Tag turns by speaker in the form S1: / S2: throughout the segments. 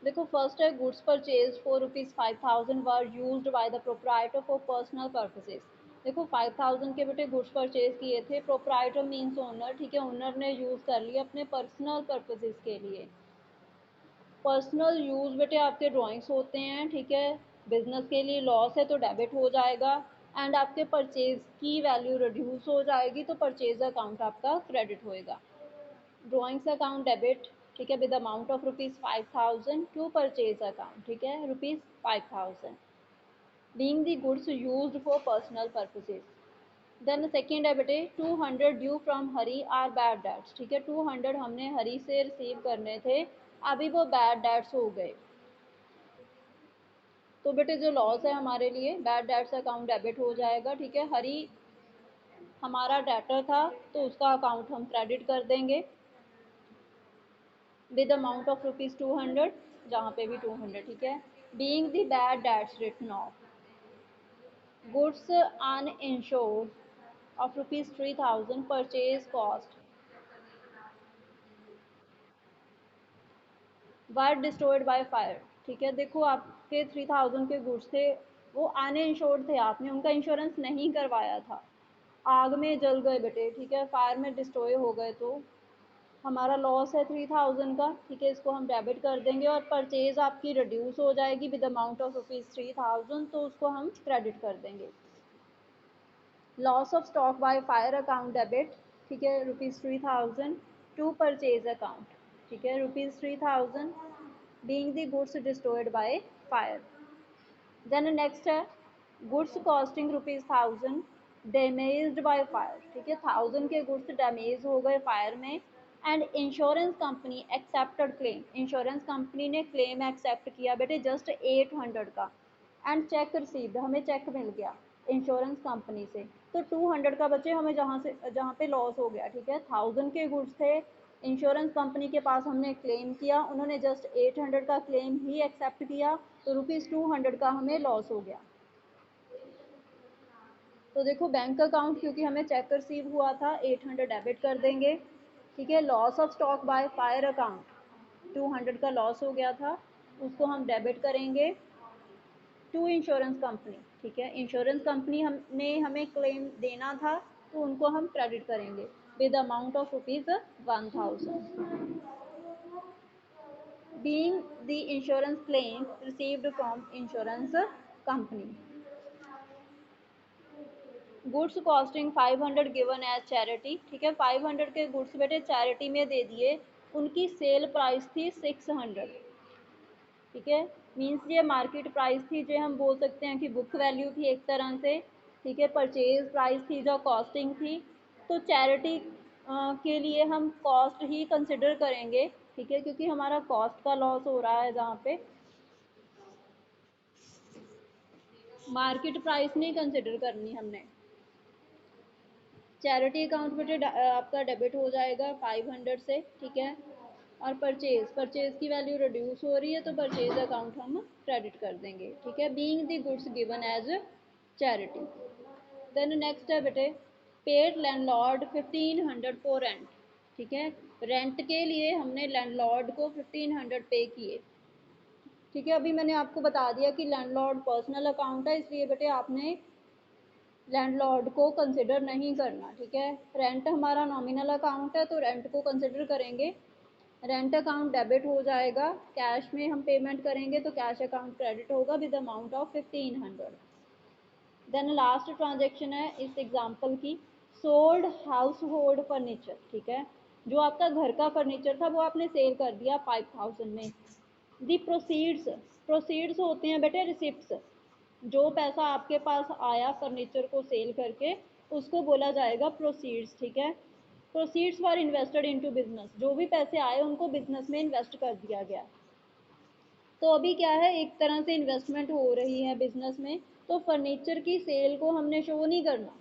S1: देखो फर्स्ट है goods purchase for ₹5,000 were used by the proprietor for personal purposes. देखो 5,000 के बेटे गुड्स परचेज किए थे, प्रोप्राइटर मीन्स ओनर, ठीक है, ओनर ने यूज कर लिए अपने पर्सनल पर्पसेस के लिए। पर्सनल यूज बेटे आपके ड्राइंग्स होते हैं, ठीक है, बिजनेस के लिए लॉस है तो डेबिट हो जाएगा, एंड आपके परचेज की वैल्यू रिड्यूस हो जाएगी तो परचेज अकाउंट आपका क्रेडिट होएगा। ड्राइंग्स अकाउंट डेबिट, ठीक है, with amount of ₹5,000 to purchase account, ठीक है, ₹5,000 being the goods used for personal purposes. Then second है बेटे 200 due from Hari are bad debts, ठीक है, 200 हमने हरी से रिसीव करने थे, अभी वो बैड डेट्स हो गए, तो बेटे जो लॉस है हमारे लिए बैड डेट्स अकाउंट डेबिट हो जाएगा, ठीक है। हरी हमारा डेटर था तो उसका अकाउंट हम क्रेडिट कर देंगे विद अमाउंट ऑफ ₹200, जहाँ पे भी 200, ठीक है। Being the bad debts written off goods uninsured of ₹3,000 purchase cost were destroyed by fire, ठीक है। देखो आपके 3,000 के गुड्स थे, वो अनइंश्योर्ड थे, आपने उनका इंश्योरेंस नहीं करवाया था, आग में जल गए बेटे, ठीक है, फायर में डिस्ट्रॉय हो गए, तो हमारा लॉस है 3,000 का, ठीक है, इसको हम डेबिट कर देंगे और परचेज आपकी रिड्यूस हो जाएगी विद अमाउंट ऑफ ₹3,000, तो उसको हम क्रेडिट कर देंगे। Loss of stock by fire account debit, ठीक है, ₹3,000 टू परचेज अकाउंट, ठीक है, ₹3,000 being the goods destroyed by fire. Then next है goods costing ₹1,000 damaged by fire, ठीक है, 1,000 के गुड्स डैमेज हो गए फायर में, and insurance company accepted claim, insurance company ने क्लेम एक्सेप्ट किया बेटे जस्ट 800 का, एंड चेक रिसीव्ड, हमें चेक मिल गया इंश्योरेंस कंपनी से, तो 200 का बचे हमें, जहाँ पे लॉस हो गया, ठीक है। 1,000 के गुड्स थे, इंश्योरेंस कंपनी के पास हमने क्लेम किया, उन्होंने जस्ट 800 का क्लेम ही एक्सेप्ट किया, तो ₹200 का हमें लॉस हो गया। तो देखो बैंक अकाउंट क्योंकि हमें चेक रिसीव हुआ था 800 डेबिट कर देंगे, ठीक है। Loss of stock by fire account 200 का लॉस हो गया था, उसको हम डेबिट करेंगे टू इंश्योरेंस कंपनी, ठीक है, इंश्योरेंस कंपनी हमने हमें क्लेम देना था तो उनको हम क्रेडिट करेंगे with amount of ₹1,000 being the insurance claim received from insurance company. Goods costing 500 given as charity, ठीक है, 500 के गुड्स बेटे चैरिटी में दे दिए, उनकी सेल प्राइस थी 600, ठीक है, मीन्स ये मार्केट प्राइस थी, जो हम बोल सकते हैं कि बुक वैल्यू थी एक तरह से, ठीक है, परचेज प्राइस थी जो कॉस्टिंग थी, तो चैरिटी के लिए हम कॉस्ट ही कंसिडर करेंगे, ठीक है, क्योंकि हमारा कॉस्ट का लॉस हो रहा है, जहाँ पे मार्केट प्राइस नहीं कंसिडर करनी हमने। चैरिटी अकाउंट बेटे आपका डेबिट हो जाएगा 500 से, ठीक है, और परचेज की वैल्यू रिड्यूस हो रही है तो परचेज अकाउंट हम क्रेडिट कर देंगे, ठीक है, being the goods given as charity. Then next है बेटे पेड लैंडलॉर्ड 1,500 फॉर रेंट, ठीक है, रेंट के लिए हमने लैंडलॉर्ड को 1,500 पे किए, ठीक है। अभी मैंने आपको बता दिया कि लैंडलॉर्ड पर्सनल अकाउंट है, इसलिए बेटे आपने लैंडलॉर्ड को कंसिडर नहीं करना, ठीक है। रेंट हमारा नॉमिनल अकाउंट है तो रेंट को कंसिडर करेंगे, रेंट अकाउंट डेबिट हो जाएगा, कैश में हम पेमेंट करेंगे तो कैश अकाउंट क्रेडिट होगा with amount of 1,500। Then last transaction है इस एग्जाम्पल की, सोल्ड हाउस होल्ड फर्नीचर, ठीक है, जो आपका घर का फर्नीचर था वो आपने सेल कर दिया 5,000 में। दी प्रोसीड्स, प्रोसीड्स होते हैं बेटे रिसिप्ट्स, जो पैसा आपके पास आया फर्नीचर को सेल करके उसको बोला जाएगा प्रोसीड्स, ठीक है। Proceeds for invested into business, जो भी पैसे आए उनको बिजनेस में इन्वेस्ट कर दिया गया, तो अभी क्या है एक तरह से इन्वेस्टमेंट हो रही है बिजनेस में, तो फर्नीचर की सेल को हमने शो नहीं करना,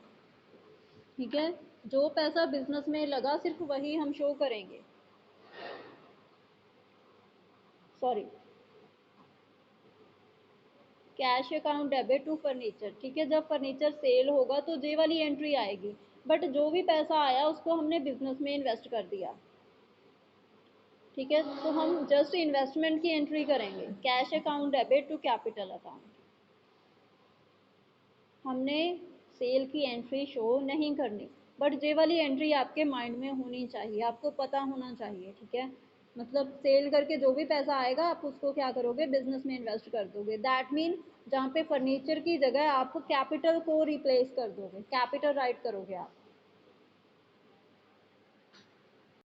S1: ठीक है, जो पैसा बिजनेस में लगा सिर्फ वही हम शो करेंगे, sorry, cash account debit to furniture, ठीक है, जब फर्नीचर सेल होगा तो ये वाली एंट्री आएगी, बट जो भी पैसा आया उसको हमने बिजनेस में इन्वेस्ट कर दिया, ठीक है, तो हम जस्ट इन्वेस्टमेंट की एंट्री करेंगे, cash account debit to capital account. हमने सेल की एंट्री शो नहीं करनी, बट ये वाली एंट्री आपके माइंड में होनी चाहिए, आपको पता होना चाहिए, ठीक है। मतलब सेल करके जो भी पैसा आएगा आप उसको क्या करोगे, बिजनेस में इन्वेस्ट कर दोगे। दैट मीन जहाँ पे फर्नीचर की जगह आप कैपिटल को रिप्लेस कर दोगे, कैपिटल राइट करोगे आप,